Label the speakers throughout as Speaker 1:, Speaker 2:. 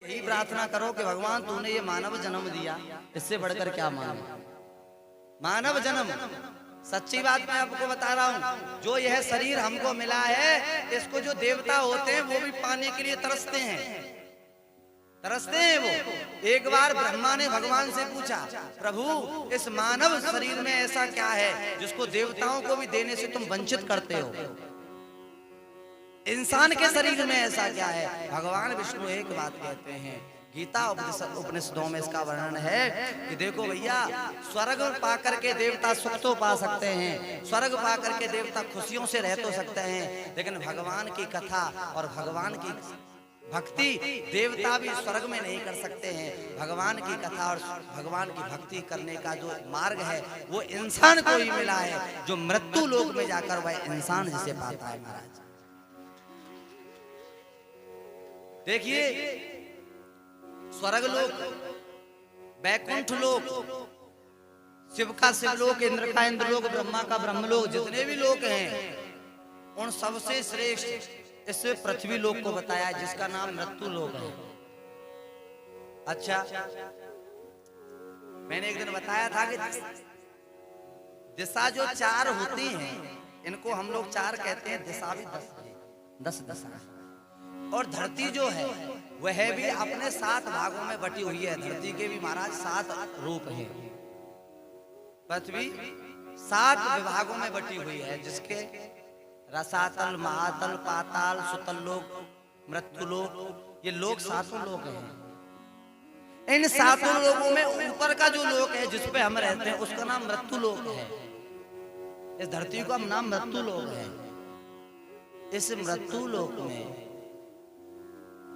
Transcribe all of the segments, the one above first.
Speaker 1: यही प्रार्थना करो कि भगवान तूने ये मानव जन्म दिया, इससे बढ़कर क्या मांगे। मानव जन्म सच्ची बात मैं आपको बता रहा हूँ, जो यह शरीर हमको मिला है, इसको जो देवता होते हैं वो भी पाने के लिए तरसते हैं। वो एक बार ब्रह्मा ने भगवान से पूछा, प्रभु इस मानव शरीर में ऐसा क्या है जिसको देवताओं को भी देने से तुम वंचित करते हो। इंसान के शरीर में ऐसा क्या है। भगवान विष्णु एक बात कहते हैं, गीता उपनिषदों में इसका वर्णन है कि देखो भैया, स्वर्ग पा करके देवता सुख तो पा सकते हैं, स्वर्ग पा करके देवता खुशियों से रह तो सकते हैं, लेकिन भगवान की कथा और भगवान की भक्ति देवता भी स्वर्ग में नहीं कर सकते हैं। भगवान की कथा और भगवान की भक्ति करने का जो मार्ग है वो इंसान को ही मिला है, जो मृत्यु लोक में जाकर वह इंसान जिसे पाता है। महाराज देखिए, स्वर्ग लोक, बैकुंठ लोक, शिव का शिवलोक, इंद्र का इंद्रलोक, ब्रह्मा का ब्रह्मलोक, जितने भी लोक हैं उन सबसे श्रेष्ठ इस पृथ्वी लोक को बताया है, जिसका नाम मृत्यु लोक है। अच्छा, मैंने एक दिन बताया था कि दिशा जो चार होती हैं, इनको हम लोग चार कहते हैं, दिशा भी 10 दिशा। और धरती जो है वह भी अपने 7 भागों में बटी हुई है। धरती के भी महाराज 7 रूप हैं। पृथ्वी 7 विभागों में बटी हुई है, जिसके रसातल, महातल, पाताल, सुतल लोक, मृत्यु लोक, ये लोक 7 लोक हैं। इन 7 लोकों में ऊपर का जो लोक है जिसपे हम रहते हैं उसका नाम मृत्यु लोक है। इस धरती का नाम मृत्यु लोक है। इस मृत्यु लोक में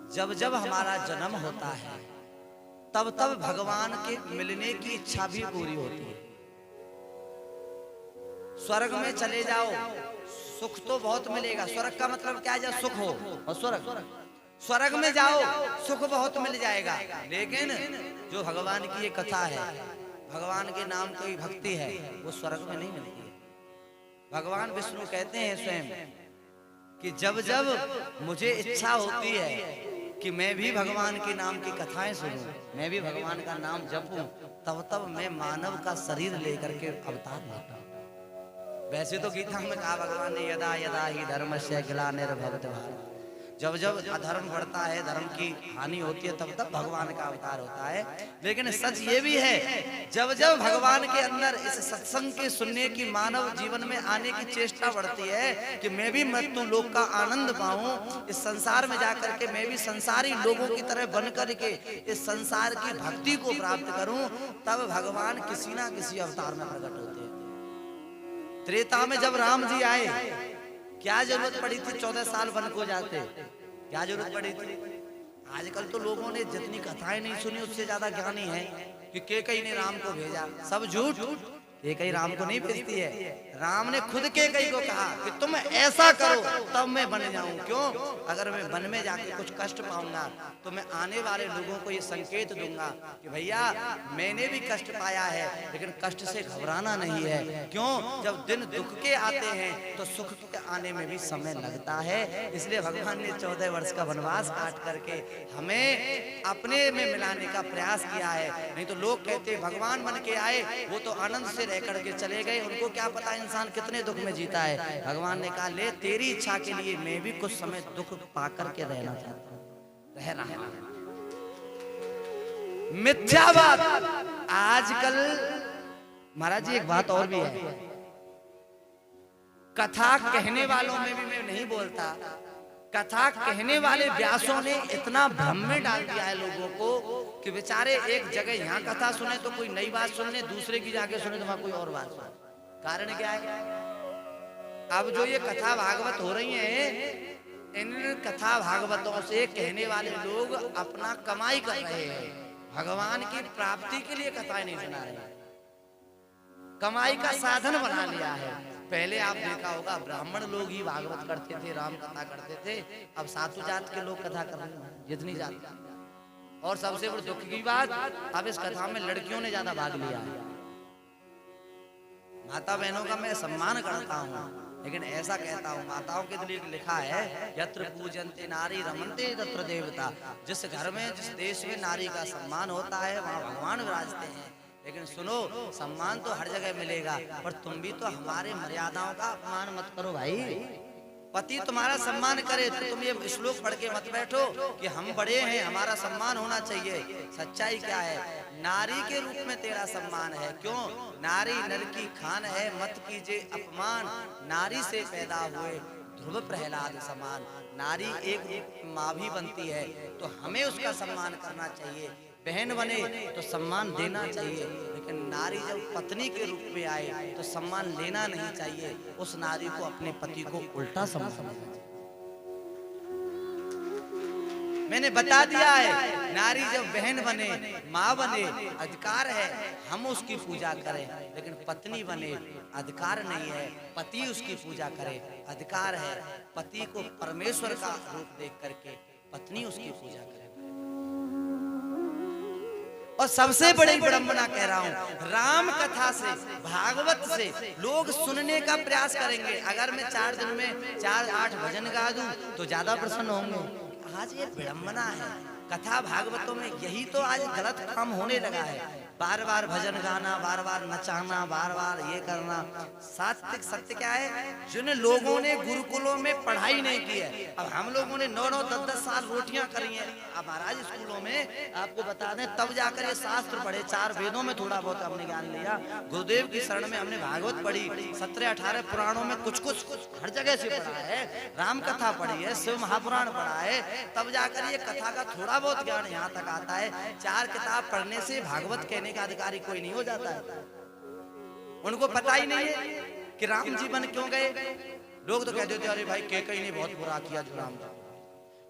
Speaker 1: जब जब हमारा जन्म होता है तब तब भगवान के मिलने की इच्छा भी पूरी होती है। स्वर्ग में चले जाओ, सुख तो बहुत मिलेगा। स्वर्ग का मतलब क्या है, सुख हो। और स्वर्ग में जाओ सुख बहुत मिल जाएगा, लेकिन जो भगवान की ये कथा है, भगवान के नाम की भक्ति है, वो स्वर्ग में नहीं मिलती है। भगवान विष्णु कहते हैं स्वयं कि जब जब मुझे इच्छा होती है कि मैं भी भगवान के नाम की कथाएं सुनूं, मैं भी भगवान का नाम जपूं, तब तब मैं मानव का शरीर लेकर के अवतार लेता हूं। वैसे तो गीता में कहा भगवान ने, यदा यदा ही धर्मस्य ग्लानिर्भवति भारत, जब जब अधर्म बढ़ता है, धर्म की हानि होती है, तब तब भगवान का अवतार होता है। लेकिन सच ये भी है, जब जब भगवान के अंदर इस सत्संग के सुनने की, मानव जीवन में आने की चेष्टा बढ़ती है कि मैं भी मृत्यु लोक का आनंद पाऊं, इस संसार में जाकर के मैं भी संसारी लोगों की तरह बन करके इस संसार की भक्ति को प्राप्त करूं, तब भगवान किसी ना किसी अवतार में प्रकट होते हैं। त्रेता में जब राम जी आए, क्या जरूरत पड़ी थी 14 साल वन को जाते, क्या जरूरत पड़ी थी। आजकल तो लोगों ने जितनी कथाएं नहीं सुनी उससे ज्यादा ज्ञानी है कि कैकेयी ने राम को भेजा, सब झूठ। कैकेयी राम को नहीं भेजती है, राम ने खुद कैकेयी को कहा कि तुम ऐसा करो तब मैं बन जाऊं। क्यों? अगर मैं वन में जाके कुछ कष्ट पाऊंगा तो मैं आने वाले लोगों को ये संकेत दूंगा कि भैया मैंने भी कष्ट पाया है, लेकिन कष्ट से घबराना नहीं है। क्यों? जब दिन दुख के आते हैं तो सुख के आने में भी समय लगता है। इसलिए भगवान ने 14 वर्ष का वनवास काट करके हमें अपने में मिलाने का प्रयास किया है। नहीं तो लोग कहते भगवान बन के आए, वो तो आनंद से रह करके चले गए, उनको क्या पता इंसान कितने दुख में जीता है। भगवान ने कहा, ले तेरी इच्छा के लिए मैं भी कुछ समय दुख पा करके रहना चाहता हूं, रह रहा हूं। मिथ्या बात आजकल महाराज जी, एक बात और भी है, कथा कहने वालों में भी मैं नहीं बोलता, कथा कहने वाले व्यासों ने इतना भ्रम में डाल दिया है लोगों को कि बेचारे एक जगह यहाँ कथा सुने तो कोई नई बात सुन ले, दूसरे की जाके सुने तो वहां कोई और बात सुने। कारण क्या है? अब जो ये कथा भागवत हो रही है, इन कथा भागवतों से कहने वाले लोग अपना कमाई कर रहे हैं, भगवान की प्राप्ति के लिए कथाएं नहीं सुना रहे, कमाई का साधन बना लिया है। पहले आप देखा होगा ब्राह्मण लोग ही भागवत करते थे, राम कथा करते थे। अब सातु जात के लोग कथा कर रहे हैं, जितनी जात। और सबसे बड़ी दुख की बात, अब इस कथा में लड़कियों ने ज्यादा भाग लिया है। माता बहनों का मैं सम्मान करता हूँ, लेकिन ऐसा कहता हूँ, माताओं के लिए लिखा है, यत्र पूजन्ते नारी रमन्ते तत्र देवता। जिस घर में, जिस देश में नारी का सम्मान होता है वहाँ भगवान विराजते हैं। लेकिन सुनो, सम्मान तो हर जगह मिलेगा, पर तुम भी तो हमारे मर्यादाओं का अपमान मत करो भाई। पति तुम्हारा सम्मान करे तो तुम ये श्लोक पढ़ के मत बैठो कि हम बड़े हैं, हमारा सम्मान होना चाहिए। सच्चाई क्या है? नारी के रूप में तेरा सम्मान है। क्यों? नारी नर की खान है, मत कीजिए अपमान। नारी से पैदा हुए ध्रुव प्रहलाद समान। नारी एक माँ भी बनती है तो हमें उसका सम्मान करना चाहिए। बहन बने तो सम्मान देना चाहिए, लेकिन नारी जब पत्नी के रूप में आए तो सम्मान लेना नहीं चाहिए। उस नारी को अपने पति को उल्टा समझना चाहिए। मैंने बता दिया है, नारी जब बहन बने, माँ बने, अधिकार है हम उसकी पूजा करें, लेकिन पत्नी बने अधिकार नहीं है पति उसकी पूजा करे। अधिकार है पति को परमेश्वर का रूप देख करके पत्नी उसकी पूजा करे। और सबसे बड़ी विडंबना कह रहा हूँ, राम कथा से, भागवत से लोग सुनने का प्रयास करेंगे। अगर मैं 4 दिन में 4-8 भजन गा दूं तो ज्यादा प्रसन्न होंगे। आज ये विडंबना है, कथा भागवतों में यही तो आज गलत काम होने लगा है। बार बार भजन गाना, बार बार नचाना, बार बार ये करना। सात्विक सत्य क्या है? जिन लोगों ने गुरुकुलों में पढ़ाई नहीं की है, अब हम लोगों ने 9-9, 10-10 साल रोटियां करी हैं। अब महाराज स्कूलों में आपको बता दें, तब जाकर ये शास्त्र पढ़े। 4 वेदों में थोड़ा बहुत हमने ज्ञान लिया, गुरुदेव की शरण में हमने भागवत पढ़ी, 17-18 पुराणों में कुछ हर जगह से पढ़ा है, राम कथा पढ़ी है, शिव महापुराण पढ़ा है, तब जाकर ये कथा का थोड़ा बहुत ज्ञान यहाँ तक आता है। 4 किताब पढ़ने से भागवत कहने का अधिकारी कोई नहीं हो जाता है। उनको पता ही नहीं है कि राम जी बन क्यों गए। लोग तो कहते थे, अरे भाई कैकेयी ने बहुत बुरा किया जो राम जी,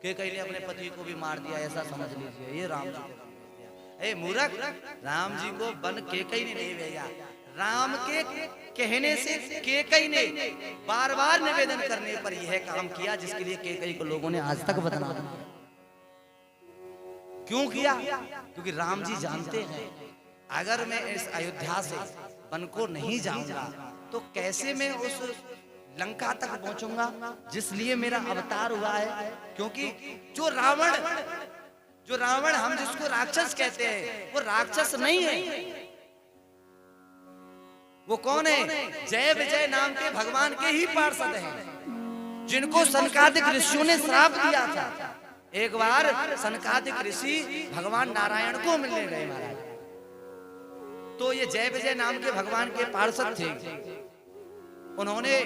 Speaker 1: कैकेयी ने अपने पति को भी मार दिया, ऐसा समझ लीजिए, ये राम जी को भेज दिया। मूर्ख, राम जी को बन कैकेयी ने नहीं भेजा। राम के कहने से कैकेयी ने बार बार निवेदन करने पर यह काम किया, जिसके लिए कैकेयी को लोगों ने आज तक बदनाम किया। क्यों किया? क्योंकि राम जी जानते हैं, अगर मैं इस अयोध्या से वन को नहीं जाऊंगा तो कैसे मैं उस लंका तक पहुंचूंगा जिस लिए मेरा अवतार हुआ है। क्योंकि जो रावण हम जिसको राक्षस कहते हैं, वो राक्षस नहीं है। वो कौन है? जय विजय नाम के भगवान के ही पार्षद हैं, जिनको सनकादिक ऋषियों ने श्राप दिया था। एक बार सनकादिक ऋषि भगवान नारायण को मिलने गए महाराज, तो ये जय विजय नाम के भगवान के पार्षद थे। उन्होंने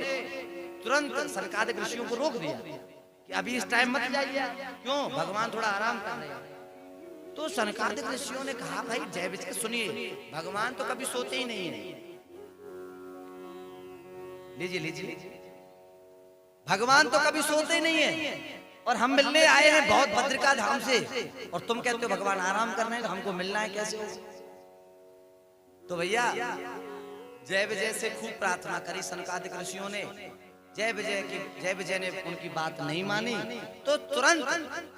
Speaker 1: तुरंत सनकादिक ऋषियों को रोक दिया कि अभी इस टाइम मत जाइए। क्यों? भगवान थोड़ा आराम कर रहे हैं। तो सनकादिक ऋषियों ने कहा, भाई जय विजय सुनिए, भगवान तो कभी सोते ही नहीं है। लीजिए, भगवान तो कभी सोते ही नहीं है, और हम मिलने आए हैं बहुत भद्रिका धाम से, और तुम कहते हो भगवान आराम कर रहे हैं, तो हमको मिलना है कैसे? तो भैया जय विजय से खूब प्रार्थना करी सनकादिक ऋषियों ने। जय विजय ने उनकी बात नहीं मानी, तो तुरंत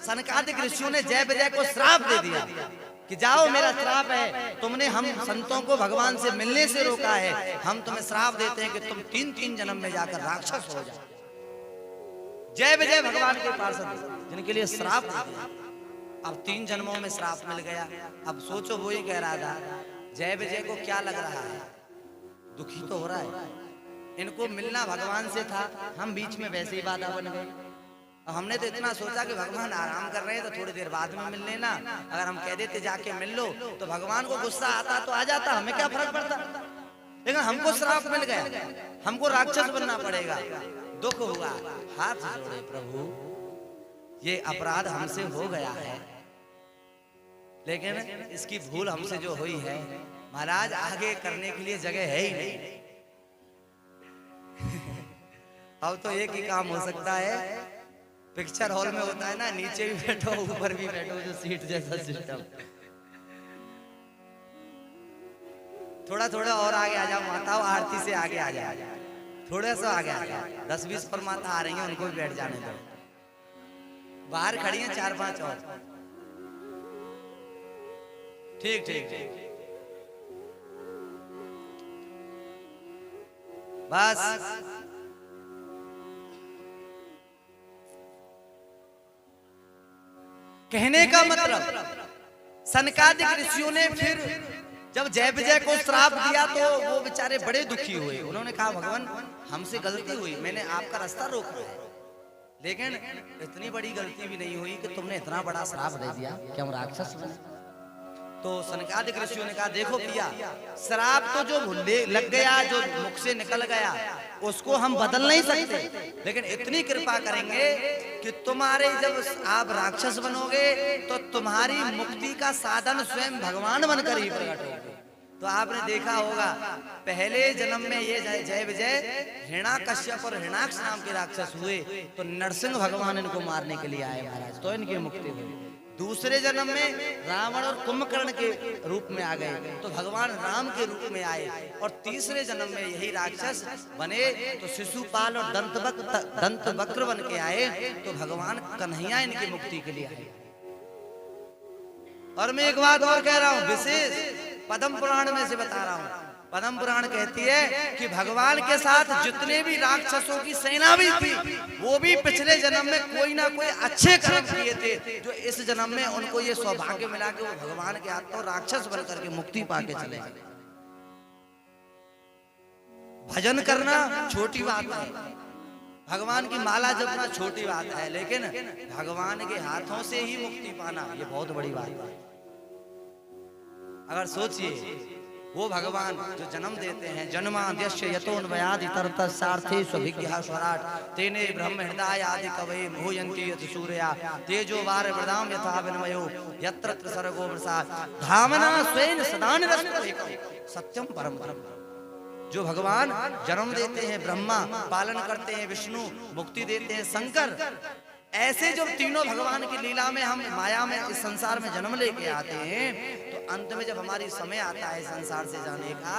Speaker 1: सनकादिक ऋषियों ने जय विजय को श्राप दे दिया कि जाओ, मेरा श्राप है, तुमने हम संतों को भगवान से मिलने से रोका है, हम तुम्हें श्राप देते हैं कि तुम 3-3 जन्म में जाकर राक्षस हो जाओ। जय विजय भगवान के पार्षद जिनके लिए श्राप दे दिया, अब 3 जन्मों में श्राप मिल गया। अब सोचो, वो ही कह रहा था, जय विजय को क्या लग रहा है? दुखी तो हो रहा है। इनको मिलना भगवान से था, हम बीच में वैसे ही बाधा बन गए। अब हमने तो इतना सोचा कि भगवान आराम कर रहे हैं तो थोड़ी देर बाद में मिल लेना, अगर हम कह देते जाके मिल लो तो भगवान को गुस्सा आता तो आ जाता, हमें क्या फर्क पड़ता। लेकिन हमको श्राप मिल गया, हमको राक्षस बनना पड़ेगा। दुख हुआ, हाथ जोड़े, प्रभु ये अपराध हमसे हो गया है, लेकिन इसकी भूल हमसे जो हुई है महाराज, आगे करने के लिए जगह है ही नहीं। अब तो एक ही काम हो सकता है, पिक्चर हॉल में होता है ना, नीचे भी बैठो ऊपर भी बैठो, जो सीट जैसा सिस्टम। थोड़ा थोड़ा और आगे आ जाओ माताओं, आरती से आगे आ जाओ, थोड़ा सा आगे आ जाओ। 10-20 पर माता आ रही हैं, उनको भी बैठ जाने दो। बाहर खड़ी हैं 4-5 और। ठीक ठीक ठीक, बस कहने का मतलब सनकादिक ऋषियों ने फिर जब जय विजय को श्राप दिया तो वो बेचारे बड़े दुखी हुए। उन्होंने कहा भगवान हमसे गलती हुई, मैंने आपका रास्ता रोका है, लेकिन इतनी बड़ी गलती भी नहीं हुई कि तुमने इतना बड़ा श्राप दे दिया कि हम राक्षस बने। तो सनकादिक ऋषियों ने कहा देखो पिया, श्राप तो जो लग गया, जो मुख से निकल गया, उसको हम बदल नहीं सकते, लेकिन इतनी कृपा करेंगे कि तुम्हारे जब आप राक्षस बनोगे तो तुम्हारी मुक्ति का साधन स्वयं भगवान बनकर ही प्रकट होगे। तो आपने देखा होगा पहले जन्म में ये जय विजय हिरण्याकश्यप और हिरण्याक्ष नाम के राक्षस हुए, तो नरसिंह भगवान इनको मारने के लिए आए महाराज, तो इनकी मुक्ति हुई। दूसरे जन्म में रावण और कुंभकर्ण के रूप में आ गए, तो भगवान राम के रूप में आए। और तीसरे जन्म में यही राक्षस बने तो शिशुपाल और दंतवक्र बन के आए, तो भगवान कन्हैया इनकी मुक्ति के लिए आए। और मैं एक बात और कह रहा हूं, विशेष पद्म पुराण में से बता रहा हूं। पद्म पुराण कहती है कि भगवान के साथ जितने भी राक्षसों की सेना भी थी, वो भी पिछले जन्म में कोई ना कोई अच्छे कर्म किए थे, जो इस जन्म में उनको ये सौभाग्य मिला कि वो भगवान के हाथों राक्षस बन करके मुक्ति पाके चले गए। भजन करना छोटी बात है, भगवान की माला जपना छोटी बात है, लेकिन भगवान के हाथों से ही मुक्ति पाना ये बहुत बड़ी बात है। अगर सोचिए वो भगवान जो जन्म देते हैं, जन्माद्यस्य यतोन्वयादि तरतस्सार्थे स्वभिज्ञः स्वराट तेने ब्रह्म हृदय आदि कवये मोहयन्ति यत् सूर्या तेजो वार वृदाम यथा विनमयो यत्र सर्गो वृषा धामना स्वेन सदा निरस्तम् सत्यम परम ब्रह्म। जो भगवान जन्म देते हैं ब्रह्मा, पालन करते हैं विष्णु, मुक्ति देते हैं शंकर, ऐसे जो तीनों भगवान की लीला में हम माया में इस संसार में जन्म लेके आते हैं, तो अंत में जब हमारी समय आता है संसार से जाने का,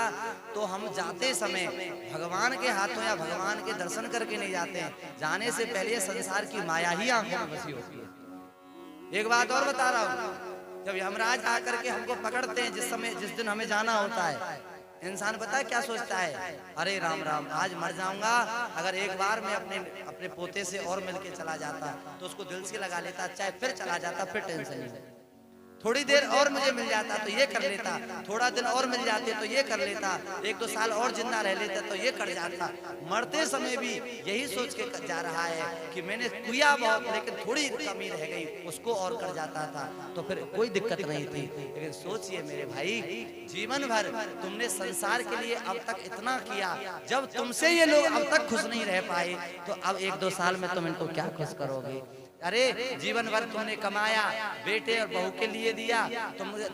Speaker 1: तो हम जाते समय भगवान के हाथों या भगवान के दर्शन करके नहीं जाते हैं, जाने से पहले संसार की माया ही आंखों में बसी होती है। एक बात और बता रहा हूँ, जब यमराज आकर के हमको पकड़ते हैं, जिस दिन हमें जाना होता है, इंसान पता है क्या सोचता है, अरे राम राम आज मर जाऊंगा, अगर एक बार मैं अपने पोते से और मिलके चला जाता तो उसको दिल से लगा लेता, चाहे फिर चला जाता फिर टेंशन नहीं, थोड़ी देर और मुझे मिल जाता तो ये कर लेता, थोड़ा दिन और मिल जाते तो ये कर लेता, 1-2 साल और जिंदा रह लेता तो ये कर जाता। मरते समय भी यही सोच के जा रहा है कि मैंने किया बहुत, लेकिन थोड़ी कमी रह गई, उसको और कर जाता था तो फिर कोई दिक्कत नहीं थी। लेकिन सोचिए मेरे भाई, जीवन भर तुमने संसार के लिए अब तक इतना किया, जब तुमसे ये लोग अब तक खुश नहीं रह पाए, तो अब 1-2 साल में तुम इनको क्या खुश करोगे। अरे जीवन भर तुमने कमाया, बेटे और बहू के लिए दिया,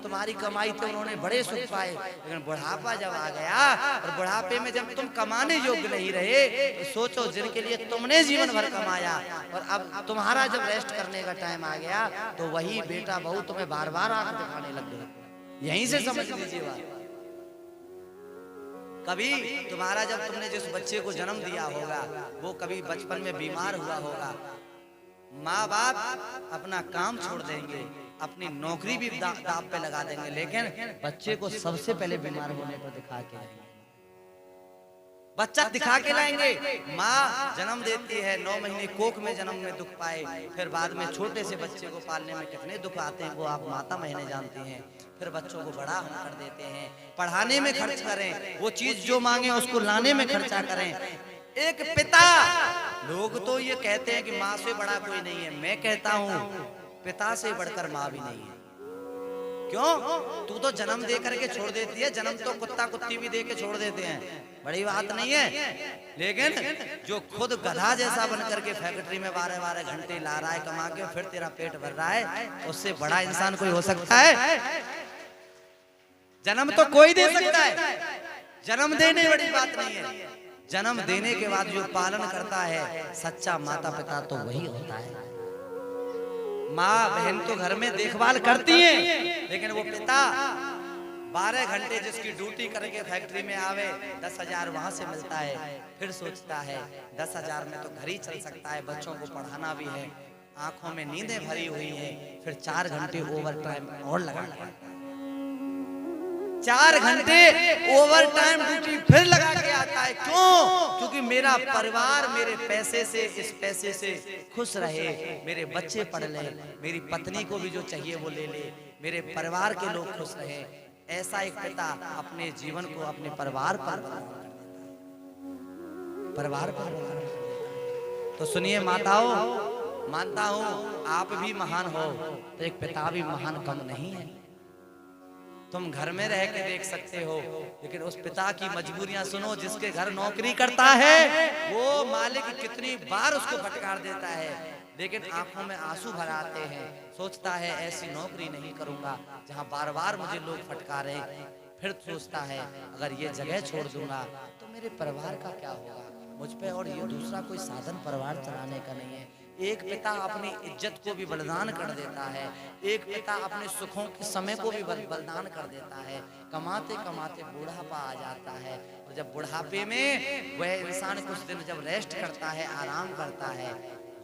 Speaker 1: तुम्हारी कमाई तो उन्होंने बड़े सुख पाए, लेकिन बुढ़ापा जब आ गया और बुढ़ापे में जब तुम कमाने योग्य नहीं रहे, तो सोचो जिनके लिए तुमने जीवन भर कमाया और अब तुम्हारा जब रेस्ट करने का टाइम आ गया, तो वही बेटा बहू तुम्हें बार बार आंख दिखाने लग गए। यहीं से समझ लीजिए बात। कभी तुम्हारा जब तुमने जिस बच्चे को जन्म दिया होगा, वो कभी बचपन में बीमार हुआ होगा, माँ बाप अपना काम छोड़ देंगे, अपनी नौकरी भी दांव पे लगा देंगे, लेकिन बच्चे को सबसे पहले बीमार होने पर दिखा के लाएंगे, बच्चा दिखा के लाएंगे। माँ जन्म देती है, 9 महीने कोख में जन्म में दुख पाए, फिर बाद में छोटे से बच्चे को पालने में कितने दुख आते हैं वो आप माता महीने जानती हैं। फिर बच्चों को बड़ा हम कर देते हैं, पढ़ाने में खर्च करें, वो चीज जो मांगे उसको लाने में खर्चा करें। एक पिता, लोग तो ये कहते हैं कि माँ से बड़ा कोई नहीं है, मैं कहता हूँ पिता से बढ़कर माँ भी नहीं है। क्यों? तू तो जन्म दे करके छोड़ देती है, जन्म तो कुत्ता कुत्ती भी दे के छोड़ देते हैं, बड़ी बात नहीं है, लेकिन जो खुद गधा जैसा बन करके फैक्ट्री में 12-12 घंटे ला रहा है कमा के, फिर तेरा पेट भर रहा है, उससे बड़ा इंसान कोई हो सकता है? जन्म तो कोई दे सकता है, जन्म देने बड़ी बात नहीं है, जन्म देने के बाद जो पालन करता है सच्चा माता पिता तो वही होता है। माँ बहन तो घर में देखभाल करती हैं, लेकिन वो पिता 12 घंटे जिसकी ड्यूटी करके फैक्ट्री में आवे, 10,000 वहां से मिलता है, फिर सोचता है 10,000 में तो घर ही चल सकता है, बच्चों को पढ़ाना भी है, आंखों में नींदें भरी हुई है, फिर 4 घंटे ओवर टाइम और लगाना पड़ता है। 4 घंटे ओवर टाइम ड्यूटी फिर लगा के आता है। क्यों? क्योंकि मेरा परिवार मेरे पैसे से, इस पैसे से खुश रहे, मेरे बच्चे पढ़ ले, मेरी पत्नी को भी जो चाहिए वो ले ले, मेरे परिवार के लोग खुश रहे। ऐसा एक पिता अपने जीवन को अपने परिवार पर तो सुनिए माताओं, मानता हूं आप भी महान हो तो एक पिता भी महान कम नहीं है। तुम घर में रह के देख सकते हो, लेकिन उस पिता की मजबूरियां सुनो। जिसके घर नौकरी करता है वो मालिक कितनी बार उसको फटकार देता है, लेकिन आंखों में आंसू भर आते हैं। सोचता है ऐसी नौकरी नहीं करूंगा जहां बार बार मुझे लोग फटकारें। फिर सोचता है अगर ये जगह छोड़ दूंगा तो मेरे परिवार का क्या होगा, मुझ पे और ये दूसरा कोई साधन परिवार चलाने का नहीं है। एक पिता अपनी इज्जत को भी बलिदान कर देता है, एक पिता अपने सुखों के समय को भी बलिदान कर देता है। कमाते कमाते बुढ़ापा आ जाता है, और जब बुढ़ापे में वह इंसान कुछ दिन जब रेस्ट करता है, आराम करता है,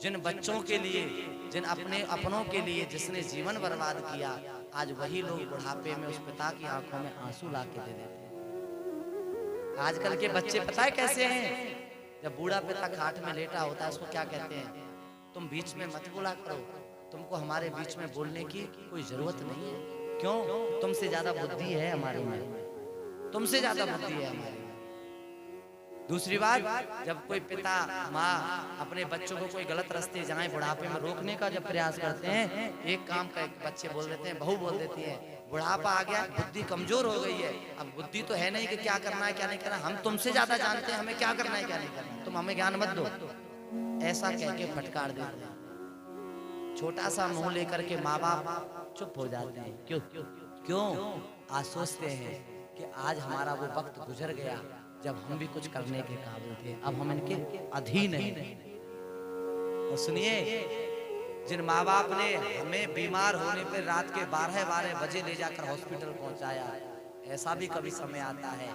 Speaker 1: जिन बच्चों के लिए, जिन अपनों के लिए जिसने जीवन बर्बाद किया, आज वही लोग बुढ़ापे में उस पिता की आंखों में आंसू ला के दे देते हैं। आजकल के बच्चे पता है कैसे हैं? जब बूढ़ा पिता खाट में लेटा होता है उसको क्या कहते हैं? तुम बीच में मत बोला करो, तुमको हमारे बीच में बोलने की कोई जरूरत नहीं है। क्यों? तुमसे ज्यादा बुद्धि है हमारे में, तुमसे ज्यादा बुद्धि है हमारे में। दूसरी बात, जब कोई पिता माँ अपने बच्चों को कोई गलत रास्ते जाए बुढ़ापे में रोकने का जब प्रयास करते हैं, एक काम का बच्चे बोल देते हैं, बहू बोल देती है, बुढ़ापा आ गया, बुद्धि कमजोर हो गई है, अब बुद्धि तो है नहीं कि क्या करना है क्या नहीं करना, हम तुमसे ज्यादा जानते हैं हमें क्या करना है क्या नहीं करना, तुम हमें ज्ञान मत दो। ऐसा कह के फटकार देते हैं। छोटा सा मुंह लेकर के माँ बाप चुप हो जाते हैं। क्यों? क्यों? आज सोचते हैं कि आज हमारा वो वक्त गुजर गया जब हम भी कुछ करने के काबिल थे, अब हम इनके अधीन हैं। और सुनिए, जिन माँ बाप ने हमें बीमार होने पर रात के 12-12 बजे ले जाकर हॉस्पिटल पहुंचाया, ऐसा भी कभी समय आता है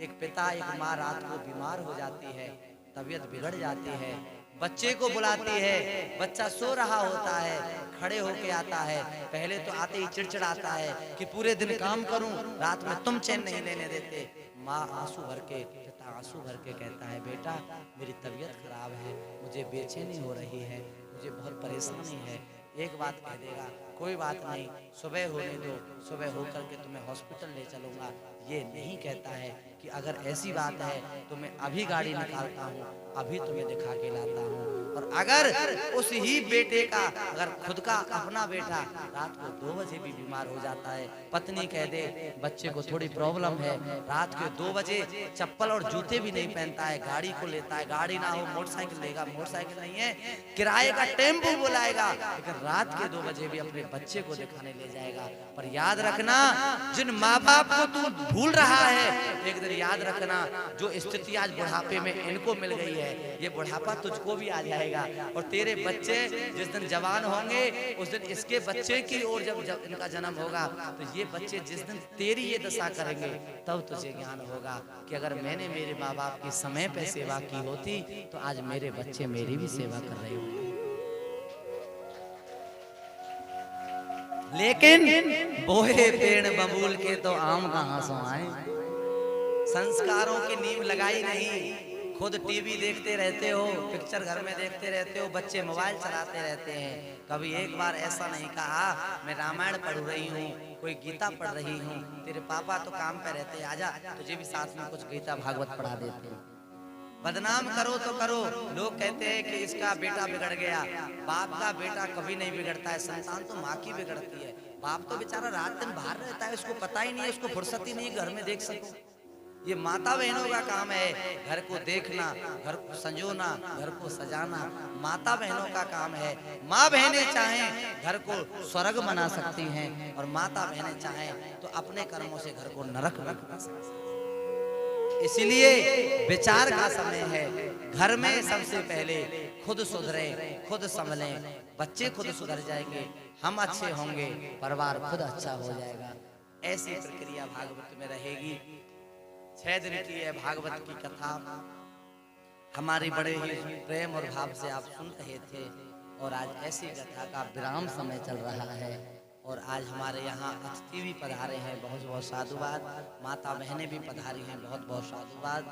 Speaker 1: एक पिता एक माँ रात को बीमार हो जाती है, तबीयत बिगड़ जाती है, बच्चे को बुलाती है, बच्चा सो रहा होता है, खड़े होके आता है, पहले तो आते ही चिड़चिड़ाता है कि पूरे दिन काम करूं, रात में तुम चैन नहीं लेने देते। माँ आंसू भर के, पिता आंसू भर के कहता है, बेटा मेरी तबीयत खराब है, मुझे बेचैनी हो रही है, मुझे बहुत परेशानी है। एक बात कह देगा, कोई बात नहीं, सुबह होने दो, सुबह होकर के तुम्हें हॉस्पिटल ले चलूंगा। ये नहीं कहता है कि अगर ऐसी बात है तो मैं अभी गाड़ी निकालता हूँ, अभी तुम्हें दिखा के लाता हूँ। और अगर उस ही बेटे का, अगर खुद का अपना बेटा रात को 2 बजे भी बीमार हो जाता है, पत्नी कह दे बच्चे को थोड़ी प्रॉब्लम है, रात के 2 बजे चप्पल और जूते भी नहीं पहनता है, गाड़ी को लेता है, गाड़ी ना हो मोटरसाइकिल लेगा, मोटरसाइकिल नहीं है किराए का टेम्पो बुलाएगा, लेकिन रात के 2 बजे भी अपने बच्चे को दिखाने ले जाएगा। पर याद रखना, जिन माँ बाप को तू भूल रहा है, एक दिन याद रखना, जो स्थिति आज बुढ़ापे में इनको मिल गई है, ये बुढ़ापा तुझको भी आ जाएगा। और तेरे बच्चे जिस दिन जवान होंगे, उस दिन इसके बच्चे की ओर जब इनका जन्म होगा, तो ये बच्चे जिस दिन तेरी ये दशा करेंगे, तब तुझे ज्ञान होगा कि अगर मैंने मेरे माँ बाप की समय पे सेवा की होती तो आज मेरे बच्चे मेरी भी सेवा कर रहे होते। लेकिन बोए पेड़ बबूल के तो आम कहां सो आए। संस्कारों की नींव लगाई नहीं, खुद टीवी देखते रहते हो, पिक्चर घर में देखते रहते हो, बच्चे मोबाइल चलाते रहते हैं। कभी एक बार ऐसा नहीं कहा मैं रामायण पढ़ रही हूँ, कोई गीता पढ़ रही हूँ, तेरे पापा तो काम पे रहते हैं, आजा तुझे भी साथ में कुछ गीता भागवत पढ़ा देते हैं। बदनाम करो तो करो, लोग कहते हैं कि इसका बेटा बिगड़ गया। बाप का बेटा कभी नहीं बिगड़ता है, संतान तो माँ की बिगड़ती है। बाप तो बेचारा रात दिन बाहर रहता है, उसको पता ही नहीं है, उसको फुर्सत ही नहीं घर में देख सको। ये माता बहनों का काम है, घर को देखना, घर को संजोना, घर को सजाना, माता बहनों का काम है। माँ बहनें चाहें घर को स्वर्ग बना सकती हैं, और माता बहनें चाहें तो अपने कर्मों से घर को नरक बना सकती हैं। इसलिए विचार का समय है। घर में सबसे पहले खुद सुधरे, खुद संभले, बच्चे खुद सुधर जाएंगे, हम अच्छे होंगे, परिवार खुद अच्छा हो जाएगा। ऐसी प्रक्रिया भागवत में रहेगी। 6 दिन की है भागवत की कथा, हमारी बड़े ही प्रेम और भाव से आप सुन रहे थे। और आज ऐसी कथा का विराम समय चल रहा है, और आज हमारे यहाँ अतिथि भी पधारे हैं, बहुत बहुत साधुवाद। माता बहनें भी पधारी हैं, बहुत बहुत साधुवाद।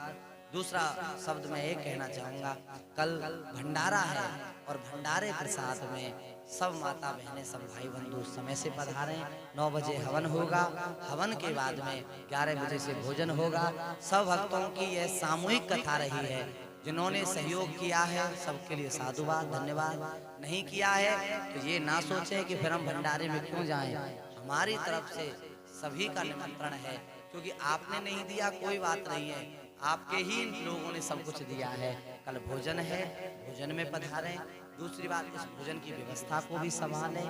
Speaker 1: दूसरा शब्द मैं ये कहना चाहूँगा, कल भंडारा है और भंडारे प्रसाद में सब माता बहनें सब भाई बंधु समय से पधारें। 9 बजे हवन होगा, हवन के बाद में 11 बजे से भोजन होगा। सब भक्तों की यह सामूहिक कथा रही है। जिन्होंने सहयोग किया है सबके लिए साधुवाद, धन्यवाद। नहीं किया है तो ये ना सोचें कि फिर हम भंडारे में क्यों जाएं। हमारी तरफ से सभी का निमंत्रण है, क्योंकि आपने नहीं दिया कोई बात नहीं है, आपके ही लोगों ने सब कुछ दिया है। कल भोजन है, भोजन में पधारें। दूसरी बात, इस भोजन की व्यवस्था को भी संभालें।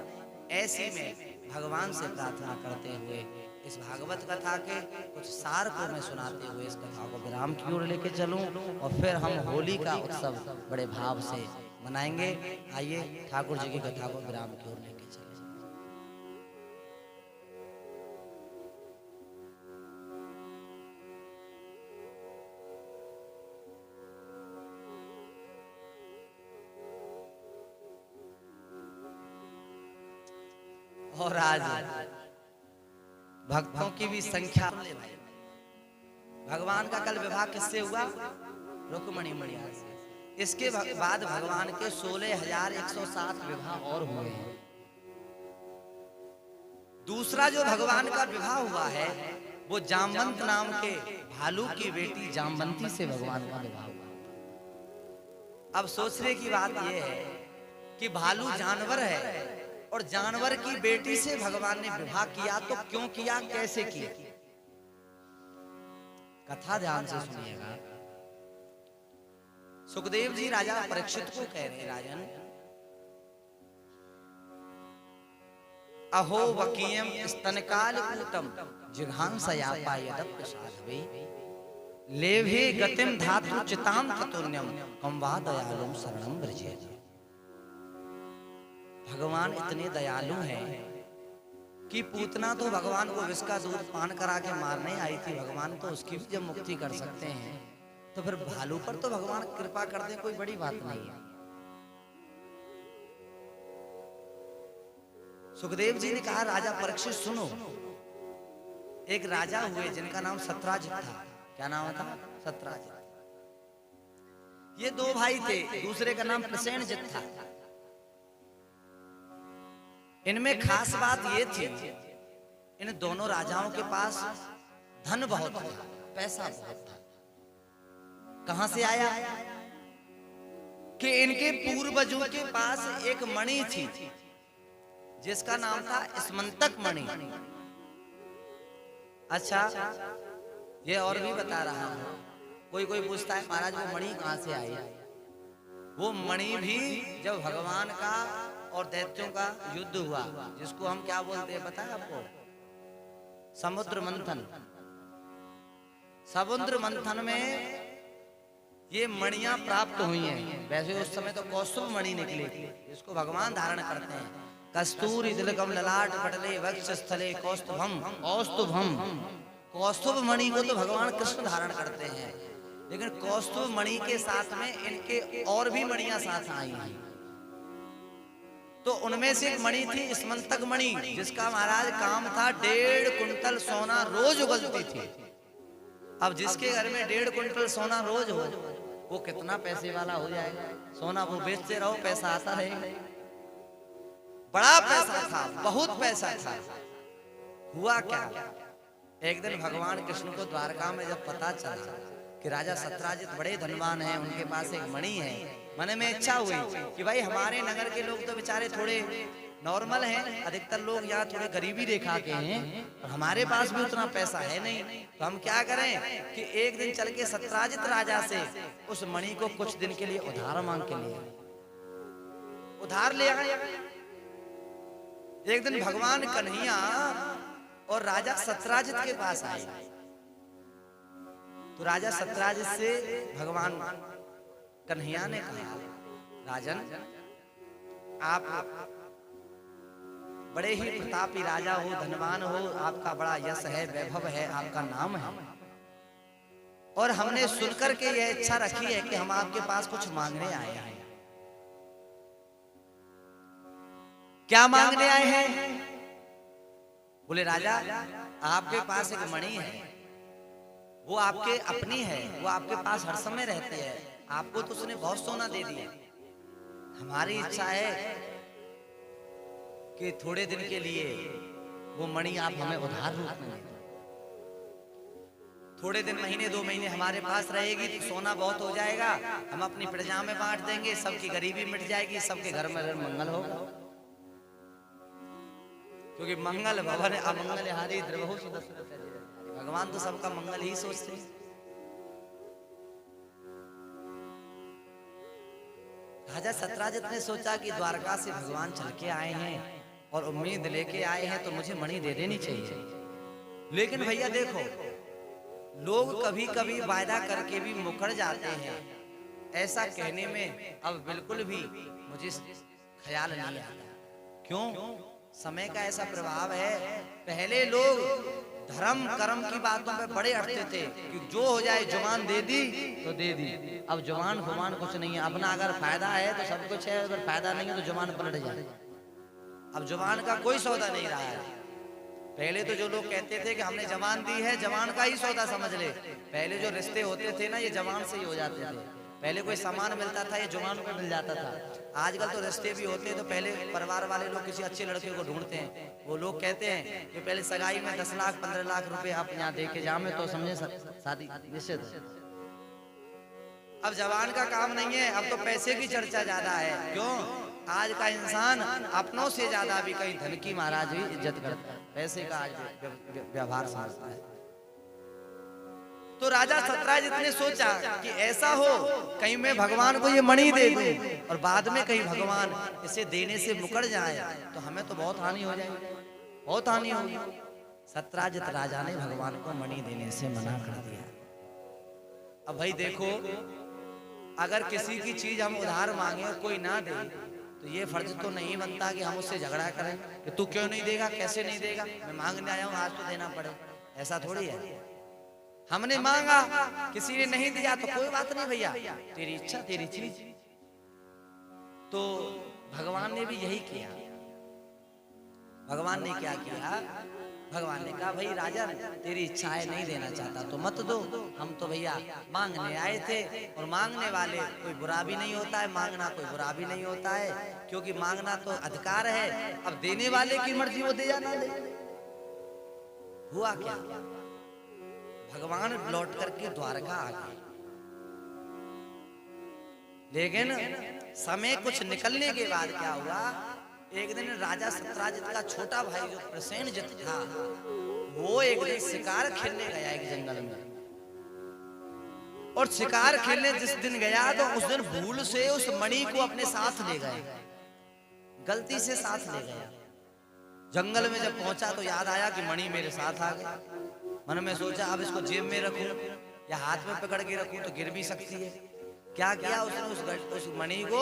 Speaker 1: ऐसी में भगवान से प्रार्थना करते हुए इस भागवत कथा के कुछ सार को मैं सुनाते हुए इस कथा को विराम की ओर लेके चलूं और फिर हम होली का उत्सव बड़े भाव से मनाएंगे। आइए ठाकुर जी की कथा को विराम की ओर लेके चलें। और आज भक्तों की भी संख्या, भगवान का कल विवाह किससे हुआ? रुक्मिणी मैया से। इसके बाद भगवान के 16,107 विवाह और हुए हैं। दूसरा जो भगवान का विवाह हुआ है वो जामवंत नाम के भालू की बेटी जामवंती से भगवान का विवाह हुआ। अब सोचने की बात यह है कि भालू जानवर है और जानवर की बेटी से भगवान ने विवाह किया, तो क्यों किया, कैसे किया? कथा ध्यान से सुनिएगा। सुखदेव जी राजा परीक्षित को कह रहे, राजन अहो वकीयम स्तनकाल पूतम जिघांसया पायदप्य साधवे लेभे गतिम धातु चिताम ततुर्यम कम वा दयालुम शरणम ब्रजेत। भगवान इतने दयालु हैं कि पूतना तो भगवान को विष का दूध पान करा के मारने आई थी, भगवान तो उसकी भी जब मुक्ति कर सकते हैं तो फिर भालू पर तो भगवान कृपा कर दे, कोई बड़ी बात नहीं है। सुखदेव जी ने कहा, राजा परीक्षित सुनो, एक राजा हुए जिनका नाम सत्राजित था। क्या नाम था? सत्राजित। ये 2 भाई थे, दूसरे का नाम प्रसेनजित था। इनमें खास बात ये थी, इन दोनों राजाओं के पास धन बहुत था, पैसा बहुत था। कहां से आया? कि इनके पूर्वजों के पास एक मणि थी जिसका नाम था स्मंतक मणि। अच्छा, ये और भी बता रहा हूं। कोई कोई पूछता है महाराज वो मणि कहां से आई? वो मणि भी जब भगवान का और दैत्यों का युद्ध हुआ, जिसको हम क्या बोलते हैं पता है आपको? समुद्र मंथन। समुद्र मंथन में ये मणियां प्राप्त हुई हैं। वैसे उस समय तो कौस्तुभ मणि निकली थी, जिसको भगवान धारण करते हैं। कस्तूरी तिलकम ललाट पटले वक्ष स्थले कौस्तुभम कौस्तुभम। कौस्तुभ मणि को तो भगवान कृष्ण धारण करते हैं, लेकिन कौस्तुभ मणि के साथ में इनके और भी मणियां साथ आई हैं। तो उनमें से एक मणि थी स्मंतक मणि, जिसका महाराज काम था 1.5 कुंटल सोना रोज उगलती थी। अब जिसके घर में 1.5 कुंटल सोना रोज हो, वो कितना पैसे वाला हो जाएगा? सोना वो बेचते रहो, पैसा आता रहेगा। बड़ा पैसा था, बहुत पैसा था। हुआ क्या, एक दिन भगवान कृष्ण को द्वारका में जब पता चला कि राजा सत्राजित बड़े धनवान हैं, उनके पास एक मणि है, मन में इच्छा हुई कि भाई हमारे नगर के लोग तो बेचारे थोड़े नॉर्मल हैं, अधिकतर लोग यहाँ थोड़े गरीबी रेखा के हैं, और हमारे पास भी उतना पैसा है नहीं, तो हम क्या करें कि एक दिन चल के सत्राजित राजा से उस मणि को कुछ दिन के लिए उधार मांग के लिए उधार ले आए। एक दिन भगवान कन्हैया और राजा सत्राजित के पास आए, तो राजा सत्राजित से भगवान कन्हैया ने कहा, राजन आप बड़े ही प्रतापी राजा हो, धनवान हो, आपका बड़ा यश है, वैभव है, आपका नाम है, और हमने सुनकर के यह इच्छा रखी है कि हम आपके पास कुछ मांगने आए हैं। क्या मांगने आए हैं? बोले राजा आपके पास एक मणि है, वो आपके अपनी है, वो आपके पास हर समय रहती है, आपको तो उसने बहुत सोना दे दिया। हमारी इच्छा है कि थोड़े दिन के लिए वो मणि आप हमें उधार रूप में दे दो। थोड़े दिन, महीने 2 महीने हमारे पास रहेगी तो सोना बहुत हो जाएगा, हम अपनी प्रजा में बांट देंगे, सबकी गरीबी मिट जाएगी, सबके घर में मंगल होगा। क्योंकि मंगल भवन अमंगल हारी द्रवहु सुदर्शन, भगवान तो सबका मंगल ही सोचते हैं। राजा सत्राजित ने सोचा कि द्वारका से भगवान चल के आए हैं और उम्मीद लेके आए हैं तो मुझे मणि दे देनी चाहिए। लेकिन भैया देखो, लोग कभी कभी वायदा करके भी मुकर जाते हैं, ऐसा कहने में अब बिल्कुल भी मुझे ख्याल नहीं आता। क्यों? समय का ऐसा प्रभाव है। पहले लोग धर्म कर्म की बातों पे बड़े अड़ते थे कि जो हो जाए, जुबान दे दी तो दे दी। अब जुबान फुमान कुछ नहीं है, अपना अगर फायदा है तो सब कुछ है, अगर फायदा नहीं है तो जुबान पलट जाए। अब जुबान का कोई सौदा नहीं रहा है। पहले तो जो लोग कहते थे कि हमने जबान दी है, जबान का ही सौदा समझ ले। पहले जो रिश्ते होते थे ना, ये जबान से ही हो जाते थे। पहले कोई सामान मिलता था, ये जुबान पे मिल जाता था। आजकल तो रिश्ते भी होते हैं तो पहले परिवार वाले लोग किसी अच्छे लड़के को ढूंढते हैं। वो लोग कहते हैं कि पहले सगाई में 10 लाख 15 लाख रुपए आप यहाँ दे के जामे तो समझे शादी निश्चित। अब जबान का काम नहीं है, अब तो पैसे की चर्चा ज्यादा है। क्यों? आज का इंसान अपनों से ज्यादा भी कहीं धन की महाराज भी इज्जत करता है, पैसे का आज व्यवहार समझता है। तो राजा सत्राजित ने सोचा कि ऐसा हो कहीं मैं भगवान को ये मणि दे दूं और बाद में कहीं भगवान इसे देने से मुकर जाए तो हमें तो बहुत हानि हो जाएगी, बहुत हानि होगी। सत्राजित राजा ने भगवान को मणि देने से मना कर दिया। अब भाई देखो, अगर किसी की चीज हम उधार मांगे और कोई ना दे तो ये फर्ज तो नहीं बनता कि हम उससे झगड़ा करें कि तू क्यों नहीं देगा, कैसे नहीं देगा, मैं मांगने आया हूं आज तो देना पड़े। ऐसा थोड़ी है। हमने मांगा, किसी ने नहीं दिया तो कोई बात नहीं भैया, तेरी इच्छा तेरी चीज। तो भगवान ने भी यही किया। भगवान ने क्या किया? भगवान ने कहा भाई राजा तेरी इच्छा है, नहीं देना चाहता तो मत दो, हम तो भैया मांगने आए थे और मांगने वाले कोई बुरा भी नहीं होता है, मांगना कोई बुरा भी नहीं होता है, क्योंकि मांगना तो अधिकार है। अब देने वाले की मर्जी, वो दे या ना दे। हुआ क्या? भगवान लौट करके द्वारका आ गए, लेकिन समय कुछ निकलने के बाद क्या हुआ, एक दिन राजा सत्राजित का छोटा भाई जो प्रसेनजित था, वो एक दिन शिकार खेलने गया एक जंगल में। और शिकार खेलने जिस दिन गया तो उस दिन भूल से उस मणि को अपने साथ ले गए, गलती से साथ ले गया। जंगल में जब पहुंचा तो याद आया कि मणि मेरे साथ आ गया। मन में सोचा अब इसको जेब में रखूं या हाथ में पकड़ के रखूं तो गिर भी सकती है। क्या किया उसने? उस मणि को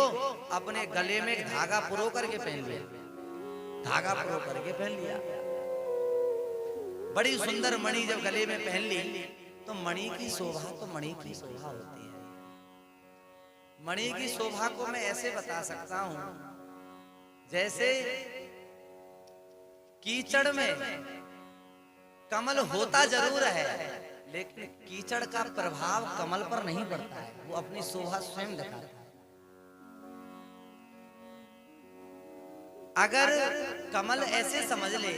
Speaker 1: अपने गले में एक धागा पुरो करके पहन लिया, धागा पुरो करके पहन लिया। बड़ी सुंदर मणि जब गले में पहन ली तो मणि की शोभा तो मणि की शोभा होती है। मणि की शोभा को मैं ऐसे बता सकता हूं, जैसे कीचड़ में कमल होता जरूर है, लेकिन कीचड़ का प्रभाव कमल पर नहीं पड़ता है, वो अपनी शोभा स्वयं दिखाता है। अगर कमल ऐसे समझ ले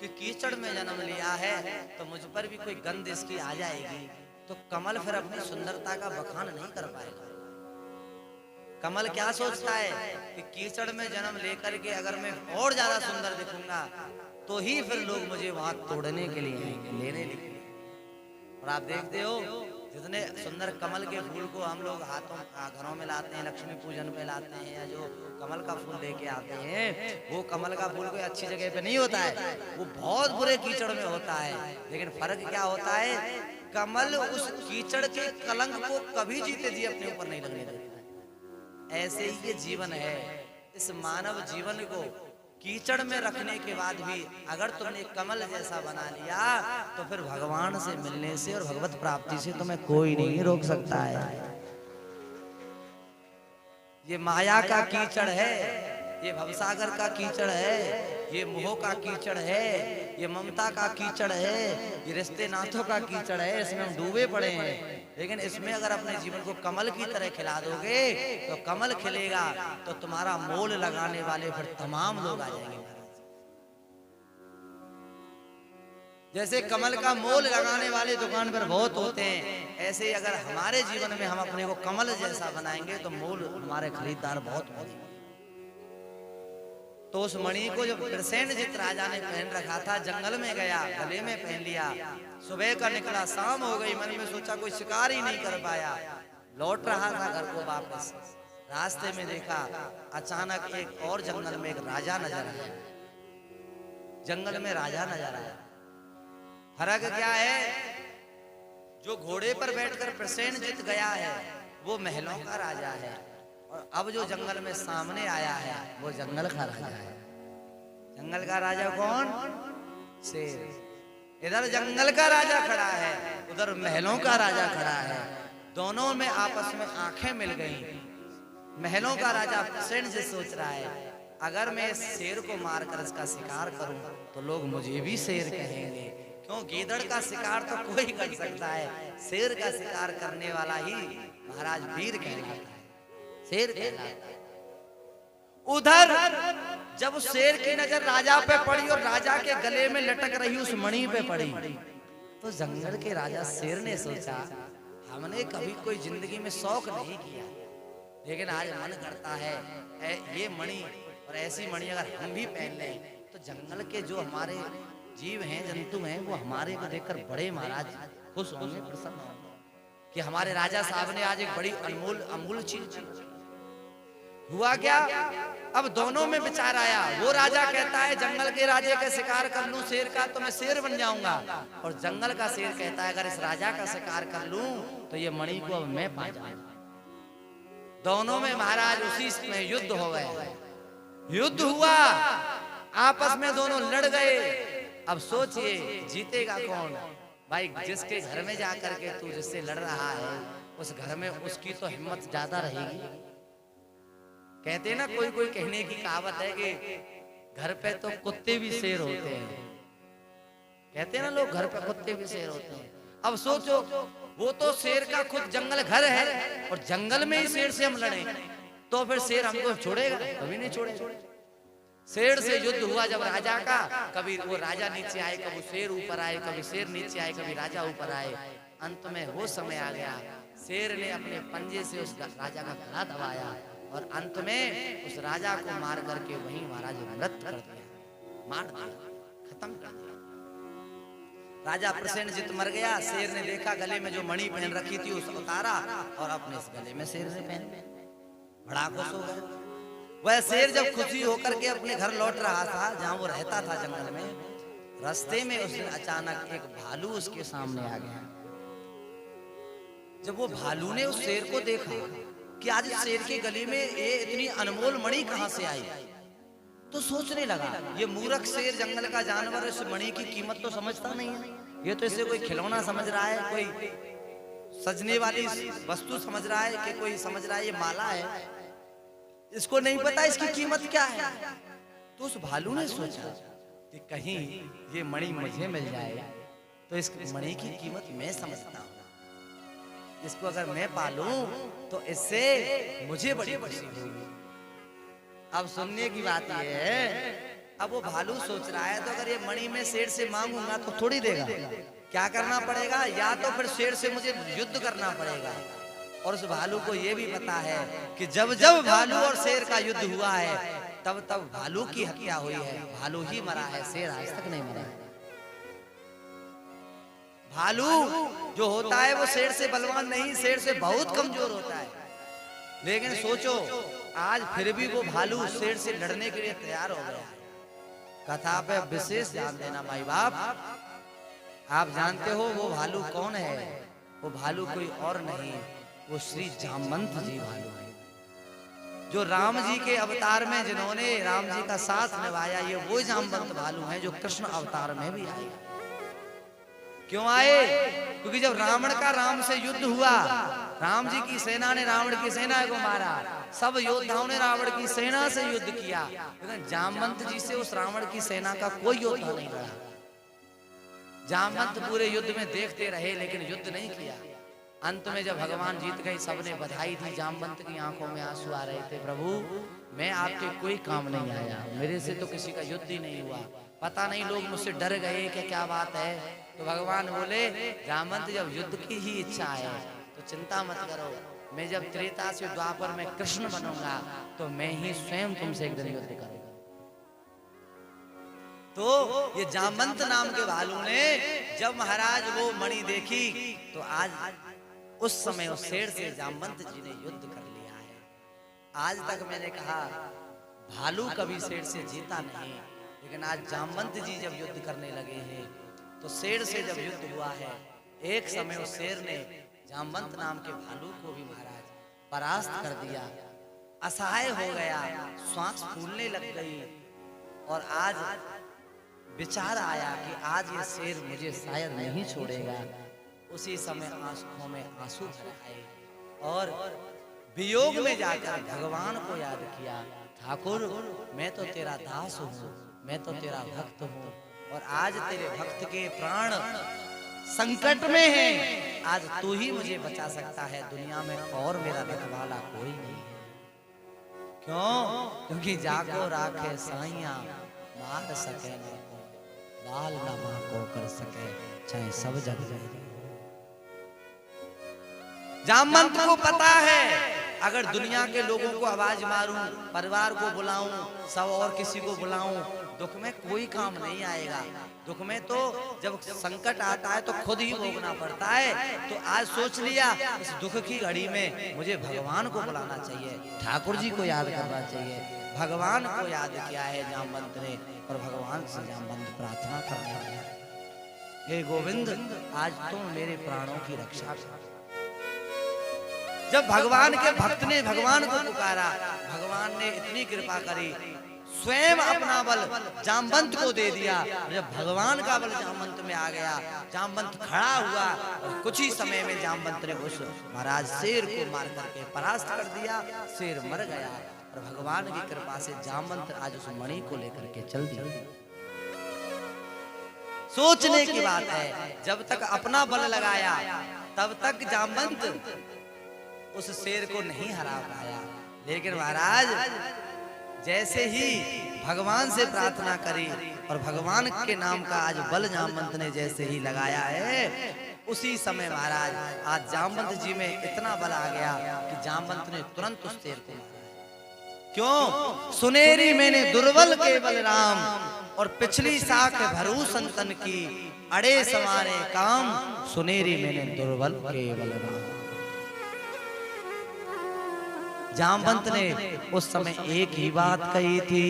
Speaker 1: कि कीचड़ में जन्म लिया है तो मुझ पर भी कोई गंध इसकी आ जाएगी, तो कमल फिर अपनी सुंदरता का बखान नहीं कर पाएगा। कमल क्या सोचता है कि कीचड़ में जन्म लेकर के अगर मैं और ज्यादा सुंदर दिखूंगा तो ही फिर लोग मुझे वहां तोड़ने के लिए आएंगे, लेने के लिए। और आप देखते हो जितने सुंदर कमल के फूल को हम लोग हाथों घरों में लाते हैं, लक्ष्मी पूजन पे लाते हैं, या जो कमल का फूल लेके आते हैं, वो कमल का फूल कोई अच्छी जगह पे नहीं होता है, वो बहुत बुरे कीचड़ में होता है। लेकिन फर्क क्या होता है, कमल उस कीचड़ के कलंक को कभी जीते जी अपने ऊपर नहीं लगने देता। ऐसे ही ये जीवन है। इस मानव जीवन को कीचड़ में रखने के बाद भी अगर तुमने कमल जैसा बना लिया तो फिर भगवान से मिलने से और भगवत प्राप्ति से तुम्हें कोई नहीं रोक सकता है। ये माया का कीचड़ है, ये भवसागर का कीचड़ है, ये मोह का कीचड़ है, ये ममता का कीचड़ है, ये रिश्ते नातों का कीचड़ है, इसमें हम डूबे पड़े हैं। लेकिन इसमें अगर अपने जीवन को कमल की तरह खिला दोगे तो कमल खिलेगा, तो तुम्हारा मोल लगाने वाले फिर तमाम लोग आ जाएंगे। जैसे कमल का मोल लगाने वाले दुकान पर बहुत होते हैं, ऐसे अगर हमारे जीवन में हम अपने को कमल जैसा बनाएंगे तो मोल हमारे खरीदार बहुत होंगे। तो उस मणि को जब प्रसेनजित राजा ने पहन रखा था, जंगल में गया, गले में पहन लिया, सुबह का निकला, शाम हो गई, मन में सोचा कोई शिकार ही नहीं कर पाया, लौट रहा था घर को वापस। रास्ते में देखा अचानक एक और जंगल में एक राजा नजर आया। जंगल में राजा नजर आया। फर्क क्या है, जो घोड़े पर बैठकर प्रसेनजित गया है वो महलों का राजा है, और अब जो जंगल में सामने आया है वो जंगल का राजा है। जंगल का राजा कौन? शेर। इधर जंगल का राजा खड़ा है, उधर महलों का राजा खड़ा है। दोनों में आपस में आंखें मिल गई। महलों का राजा प्रसेनजित सोच रहा है, अगर मैं इस शेर को मारकर इसका शिकार करूं तो लोग मुझे भी शेर कहेंगे, क्यों गीदड़ का शिकार तो कोई कर सकता है, शेर का शिकार करने वाला ही महाराज वीर कहलाता है, शेर कहलाता है। उधर जब उस शेर की नजर राजा पे पड़ी और राजा के गले में लटक रही उस मणि पे पड़ी, तो जंगल के राजा शेर ने सोचा, हमने कभी कोई जिंदगी में शौक नहीं किया, लेकिन आज मन करता है ये मणि और ऐसी मणि अगर हम भी पहन लें तो जंगल के जो हमारे जीव हैं, जंतु हैं, वो हमारे को देखकर बड़े महाराज खुश होंगे, प्रसन्न होंगे कि हमारे राजा साहब ने आज एक बड़ी अनमोल अमूल चीज। हुआ क्या, अब दोनों में विचार आया। वो राजा कहता है जंगल के राजे का शिकार कर लूं शेर का तो मैं शेर बन जाऊंगा, और जंगल का शेर कहता है अगर इस राजा का शिकार कर लूं तो ये मणि को अब मैं पा जाऊंगा। दोनों में महाराज उसी में युद्ध हो गया। युद्ध हुआ, आपस में दोनों लड़ गए। अब सोचिए जीतेगा कौन? भाई जिसके घर में जाकर के तू जिससे लड़ रहा है उस घर में उसकी तो हिम्मत ज्यादा रहेगी। कहते हैं ना, कोई कोई कहने की कहावत है कि घर पे तो कुत्ते भी शेर होते हैं। कहते हैं ना लोग, घर पे कुत्ते भी शेर होते हैं। अब सोचो, वो तो शेर का खुद जंगल घर है और जंगल में ही शेर से हम लड़े तो फिर शेर हमको छोड़ेगा? कभी नहीं छोड़ेगा। शेर से युद्ध हुआ जब राजा का, कभी वो राजा नीचे आए, कभी शेर ऊपर आए, कभी शेर नीचे आए, कभी राजा ऊपर आए। अंत में वो समय आ गया, शेर ने अपने पंजे से उस राजा का गला दबाया और अंत में उस राजा को मार करके वहीं महाराज मृत कर दिया, मार दिया, खत्म कर दिया। राजा प्रसेनजित मर गया। शेर ने देखा गले में जो मणि पहन रखी थी उस उतारा और अपने इस गले में शेर ने पहन, बड़ा खुश हो गया। वह शेर जब खुशी होकर के अपने घर लौट रहा था जहां वो रहता था जंगल में, रास्ते में उस दिन अचानक एक भालू उसके सामने आ गया। जब वो भालू ने उस शेर को देखा कि आज शेर के गले में ये इतनी अनमोल मणि कहां से आई, तो सोचने लगा ये मूर्ख शेर जंगल का जानवर इस मणि की कीमत तो समझता नहीं है, ये तो इसे कोई खिलौना समझ रहा है, कोई सजने वाली वस्तु समझ रहा है, कि कोई समझ रहा है ये माला है, इसको नहीं पता इसकी कीमत क्या है। तो उस भालू ने सोचा कि कहीं ये मणि मुझे मिल जाए तो इस मणि की कीमत मैं समझता हूँ, इसको अगर मैं पालूं तो इससे मुझे बड़ी खुशी होगी। अब सुनने की बात यह है, अब वो भालू सोच रहा है तो अगर ये मणि में शेर से मांगूंगा तो थोड़ी देगा, क्या करना पड़ेगा, या तो फिर शेर से मुझे युद्ध करना पड़ेगा। और उस भालू को ये भी पता है कि जब जब भालू और शेर का युद्ध हुआ है तब तब भालू की हत्या हुई है, भालू ही मरा है, शेर आज तक नहीं मरा है। भालू जो होता है वो शेर से बलवान नहीं, शेर से बहुत कमजोर होता है। लेकिन सोचो आज फिर भी वो भालू शेर से लड़ने के लिए तैयार हो गया। कथा पे विशेष ध्यान देना भाई बाप। आप जानते हो वो भालू कौन है? वो भालू कोई और नहीं, वो श्री जामवंत जी भालू है, जो राम जी के अवतार में जिन्होंने राम जी का साथ निभाया। ये वो जामवंत भालू है जो कृष्ण अवतार में भी आए। क्यों आए? क्योंकि जब रावण का राम से युद्ध हुआ, राम जी की सेना ने रावण की सेना को मारा, सब योद्धाओं ने रावण की सेना से युद्ध किया, लेकिन जामवंत जी से उस रावण की सेना का कोई योद्धा नहीं लड़ा। जामवंत पूरे युद्ध में देखते रहे लेकिन युद्ध नहीं किया। अंत में जब भगवान जीत गए, सबने बधाई दी, जामवंत की आंखों में आंसू आ रहे थे, प्रभु मैं आपके कोई काम नहीं आया, मेरे से तो किसी का युद्ध ही नहीं हुआ, पता नहीं लोग मुझसे डर गए कि क्या बात है। तो भगवान बोले, जामवंत जब युद्ध की ही इच्छा है तो चिंता मत करो, मैं जब त्रेता से द्वापर में कृष्ण बनूंगा तो मैं ही स्वयं तुमसे एक दिन युद्ध करूंगा। तो ये जामवंत नाम के भालू ने जब महाराज वो मणि देखी तो आज उस समय उस शेर से जामवंत जी ने युद्ध कर लिया है। आज तक मैंने कहा भालू कभी शेर से जीता नहीं, लेकिन आज जामवंत जी जब युद्ध करने लगे हैं तो शेर से जब युद्ध हुआ है, एक समय उस शेर ने जामवंत नाम के भालू को भी महाराज परास्त कर दिया, असहाय हो गया, श्वास फूलने लग गई। और आज विचार आया कि आज ये शेर मुझे शायद नहीं छोड़ेगा। उसी समय आंखों में आंसू भर आए और वियोग में जाकर भगवान को याद किया, ठाकुर मैं तो तेरा दास हूँ, मैं तो तेरा भक्त हूँ, और आज तेरे भक्त के प्राण संकट में हैं, आज तू ही मुझे बचा सकता है, दुनिया में और मेरा रखवाला कोई नहीं है। क्यों? क्योंकि जाको राखे साइया मार सके ना को, बाल ना मां को कर सके चाहे सब जग जाए। जामवंत को पता है अगर दुनिया के लोगों को आवाज मारूं, परिवार को बुलाऊं, सब और किसी को बुलाऊं, दुख में कोई काम नहीं आएगा। दुख में तो जब संकट आता है तो खुद ही भोगना पड़ता है। तो आज सोच लिया इस दुख की घड़ी में मुझे भगवान को बुलाना चाहिए, ठाकुर जी को याद करना चाहिए। भगवान को याद किया है जामवंत ने और भगवान से जामवंत प्रार्थना करने लगा, हे गोविंद आज तुम मेरे प्राणों की रक्षा करो। जब भगवान के भक्त ने भगवान को पुकारा, भगवान ने इतनी कृपा करी, स्वयं अपना बल जामवंत को दे दिया। जब भगवान का बल जामवंत में आ गया, जामवंत खड़ा हुआ और कुछ ही समय में जामवंत ने उस महाराज शेर को मार करके परास्त कर दिया, शेर मर गया। और भगवान की कृपा से जामवंत आज उस मणि को लेकर के चल दिया। सोचने की बात है, जब तक अपना बल लगाया तब तक जामवंत उस शेर को नहीं हरा पाया, लेकिन महाराज जैसे ही भगवान से प्रार्थना करी और भगवान के नाम का आज बल जामवंत ने जैसे ही लगाया है, उसी समय महाराज आज जामवंत जी में इतना बल आ गया कि जामवंत ने तुरंत उस शेर को मारा। क्यों? सुनेरी मैंने दुर्बल केवल राम, और पिछली साख भरू संतन की, अड़े समारे काम, सुनेरी मैंने दुर्बल केवल राम। जामवंत ने उस समय एक ही बात कही थी।